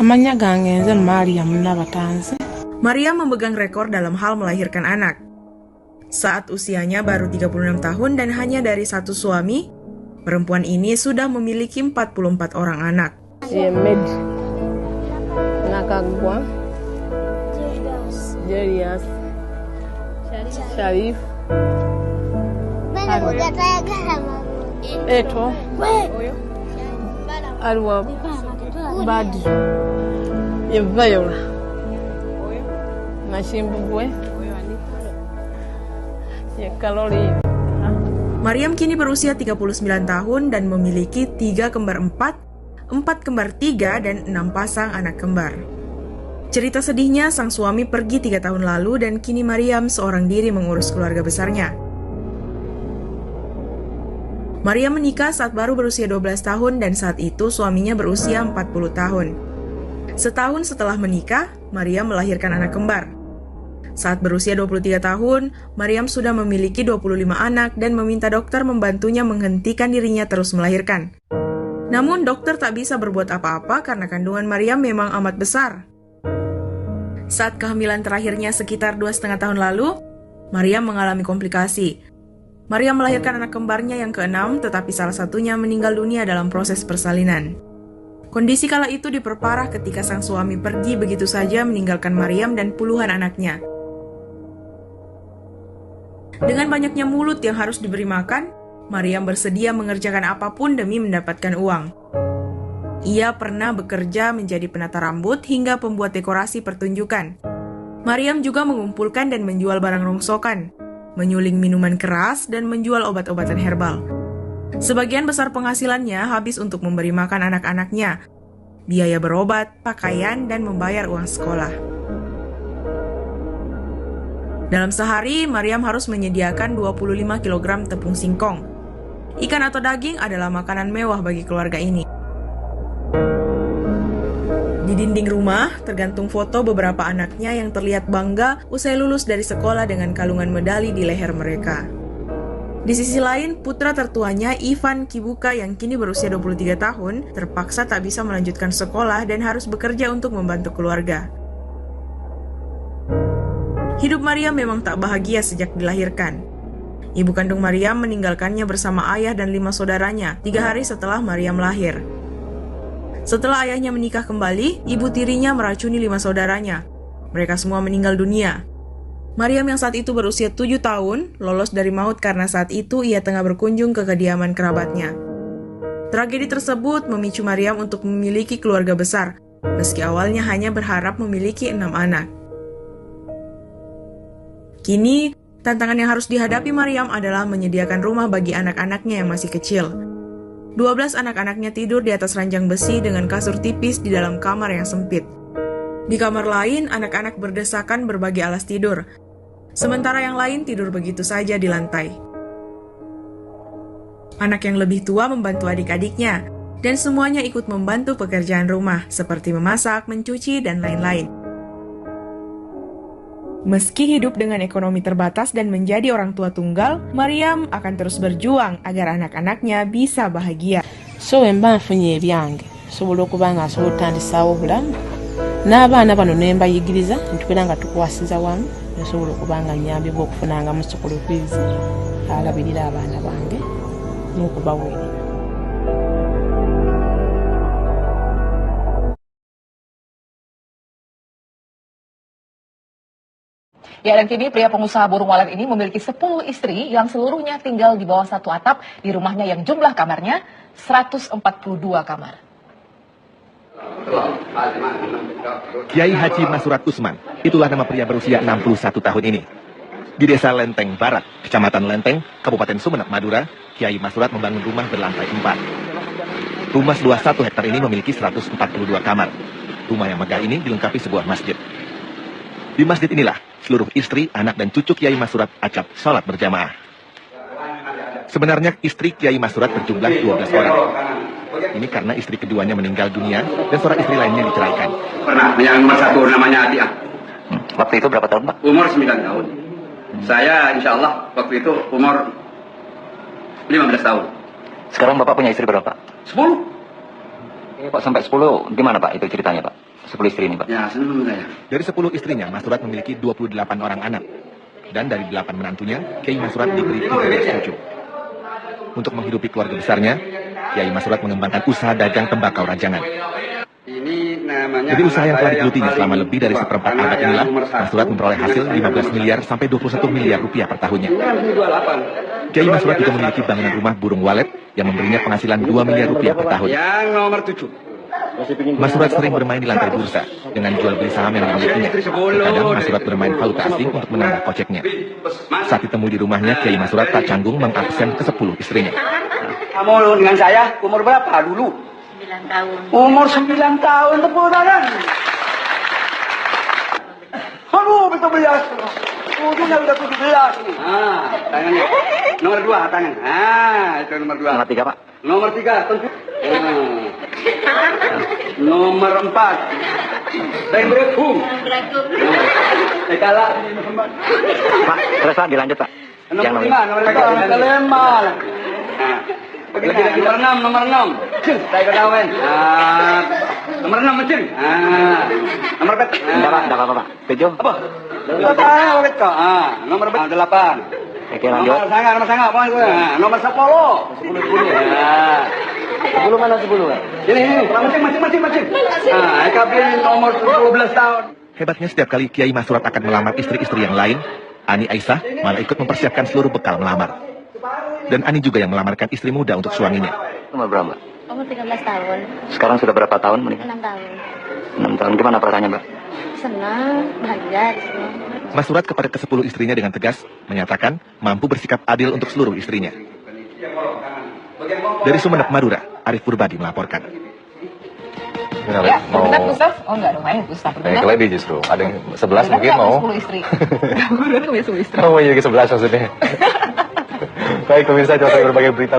Amanya gangenze Mariam n'abatanzi. Mariam memegang rekor dalam hal melahirkan anak. Saat usianya baru 36 tahun dan hanya dari satu suami, perempuan ini sudah memiliki 44 orang anak. Yemed. Nakagwa. Jerias. Sharif. Eto. Arwa. Badi. Yevayola. Mashimbugwe. Mariam kini berusia 39 tahun dan memiliki 3 kembar 4, 4 kembar 3, dan 6 pasang anak kembar. Cerita sedihnya, sang suami pergi 3 tahun lalu dan kini Mariam seorang diri mengurus keluarga besarnya. Mariam menikah saat baru berusia 12 tahun dan saat itu suaminya berusia 40 tahun. Setahun setelah menikah, Mariam melahirkan anak kembar. Saat berusia 23 tahun, Mariam sudah memiliki 25 anak dan meminta dokter membantunya menghentikan dirinya terus melahirkan. Namun dokter tak bisa berbuat apa-apa karena kandungan Mariam memang amat besar. Saat kehamilan terakhirnya sekitar 2,5 tahun lalu, Mariam mengalami komplikasi. Mariam melahirkan anak kembarnya yang ke-6, tetapi salah satunya meninggal dunia dalam proses persalinan. Kondisi kala itu diperparah ketika sang suami pergi begitu saja meninggalkan Mariam dan puluhan anaknya. Dengan banyaknya mulut yang harus diberi makan, Mariam bersedia mengerjakan apapun demi mendapatkan uang. Ia pernah bekerja menjadi penata rambut hingga pembuat dekorasi pertunjukan. Mariam juga mengumpulkan dan menjual barang rongsokan, menyuling minuman keras, dan menjual obat-obatan herbal. Sebagian besar penghasilannya habis untuk memberi makan anak-anaknya, biaya berobat, pakaian, dan membayar uang sekolah. Dalam sehari, Mariam harus menyediakan 25 kg tepung singkong. Ikan atau daging adalah makanan mewah bagi keluarga ini. Di dinding rumah, tergantung foto beberapa anaknya yang terlihat bangga usai lulus dari sekolah dengan kalungan medali di leher mereka. Di sisi lain, putra tertuanya Ivan Kibuka yang kini berusia 23 tahun terpaksa tak bisa melanjutkan sekolah dan harus bekerja untuk membantu keluarga. Hidup Mariam memang tak bahagia sejak dilahirkan. Ibu kandung Mariam meninggalkannya bersama ayah dan 5 saudaranya 3 hari setelah Mariam lahir. Setelah ayahnya menikah kembali, ibu tirinya meracuni 5 saudaranya. Mereka semua meninggal dunia. Mariam yang saat itu berusia 7 tahun, lolos dari maut karena saat itu ia tengah berkunjung ke kediaman kerabatnya. Tragedi tersebut memicu Mariam untuk memiliki keluarga besar, meski awalnya hanya berharap memiliki 6 anak. Kini, tantangan yang harus dihadapi Mariam adalah menyediakan rumah bagi anak-anaknya yang masih kecil. 12 anak-anaknya tidur di atas ranjang besi dengan kasur tipis di dalam kamar yang sempit. Di kamar lain, anak-anak berdesakan berbagi alas tidur, sementara yang lain tidur begitu saja di lantai. Anak yang lebih tua membantu adik-adiknya, dan semuanya ikut membantu pekerjaan rumah, seperti memasak, mencuci, dan lain-lain. Meski hidup dengan ekonomi terbatas dan menjadi orang tua tunggal, Mariam akan terus berjuang agar anak-anaknya bisa bahagia. So mba nfunye ebyange sobola okuba nga asobola otandisawo obulamu n'abaana bano ne mbayigiriza ntubeera nga tukwasiza wamu nsobola okuba nga nnyambye okufunangamu school fees alabirira abaana bange n'okubaweerera. Ya, dan kini pria pengusaha burung walet ini memiliki 10 istri yang seluruhnya tinggal di bawah satu atap di rumahnya yang jumlah kamarnya 142 kamar. Kiai Haji Masurat Usman, itulah nama pria berusia 61 tahun ini. Di desa Lenteng Barat, Kecamatan Lenteng, Kabupaten Sumeneb, Madura, Kiai Masurat membangun rumah berlantai 4. Rumah seluas 1 hektar ini memiliki 142 kamar. Rumah yang megah ini dilengkapi sebuah masjid. Di masjid inilah seluruh istri, anak, dan cucu Kiai Masurat acap sholat berjamaah. Sebenarnya istri Kiai Masurat berjumlah 12 orang. Ini karena istri keduanya meninggal dunia dan seorang istri lainnya diceraikan. Pernah, yang nomor 1 namanya Atia. Waktu itu berapa tahun, Pak? Umur 9 tahun. Saya insya Allah waktu itu umur 15 tahun. Sekarang Bapak punya istri berapa? 10. Pak, sampai 10 gimana Pak itu ceritanya Pak? 10 istri ini, Pak? Ya, senang saya. Dari 10 istrinya, Mas Surat memiliki 28 orang anak. Dan dari 8 menantunya, Kiai Mas Surat diberi 13 cucu. Untuk menghidupi keluarga besarnya, Kiai Mas Surat mengembangkan usaha dagang tembakau rajangan. Ini namanya. Dari usaha yang telah digelutinya selama lebih dari seperempat abad inilah, Mas Surat memperoleh hasil 15 miliar sampai 21 miliar rupiah per tahunnya. Kiai Mas Surat juga memiliki bangunan rumah burung walet yang memberinya penghasilan 2 miliar rupiah per tahun. Yang nomor 7. Mas Surat sering bermain di lantai bursa dengan jual beli saham yang dimilikinya. Kadang Mas Surat bermain valuta asing untuk menambah koceknya. Saat ditemui di rumahnya, Kiai Mas Surat tak canggung mengabsen ke-10 istrinya. Kamu dengan saya umur berapa dulu? 9 tahun. Umur 9 tahun, tepuk tangan. Aduh, betul belas. Ujungnya udah 17. Tangannya. Nomor 2, tangan. Itu nomor 2. Nomor 3, Pak? Nomor 3, tentu. Nomor 4. Assalamualaikum. Kalah. Pak, terus Pak, dilanjut, Pak. Nomor 5, nomor 5. Nomor 6. Saya ketahuan. Nomor 6 mesin. Nomor bet. Enggak apa-apa, Pak. 7? Apa? Nomor 8. Oke, lanjut. Nomor sangat. Nomor 10. 10 mana 10? Ini. Macing. EKB nomor 12 tahun. Hebatnya setiap kali Kiai Mas Surat akan melamar istri-istri yang lain, Ani Aisyah malah ikut mempersiapkan seluruh bekal melamar. Dan Ani juga yang melamarkan istri muda untuk suaminya. Umur berapa, Mbak? Umur 13 tahun. Sekarang sudah berapa tahun menikah? 6 tahun. 6 tahun. Gimana perasaannya, Mbak? Senang, bahagia di sini. Mas Surat kepada ke-10 istrinya dengan tegas menyatakan mampu bersikap adil untuk seluruh istrinya. Dari Sumeneb, Madura, Arif Purbadi melaporkan. Ya, berminat Gustaf? Oh enggak dong, main Gustaf berminat. Kayak lady justru. Ada yang 11 mungkin mau. 10 istri. Berminat punya 10 istri. Oh, iya 11 maksudnya. Baik, pemirsa, coba berbagai berita.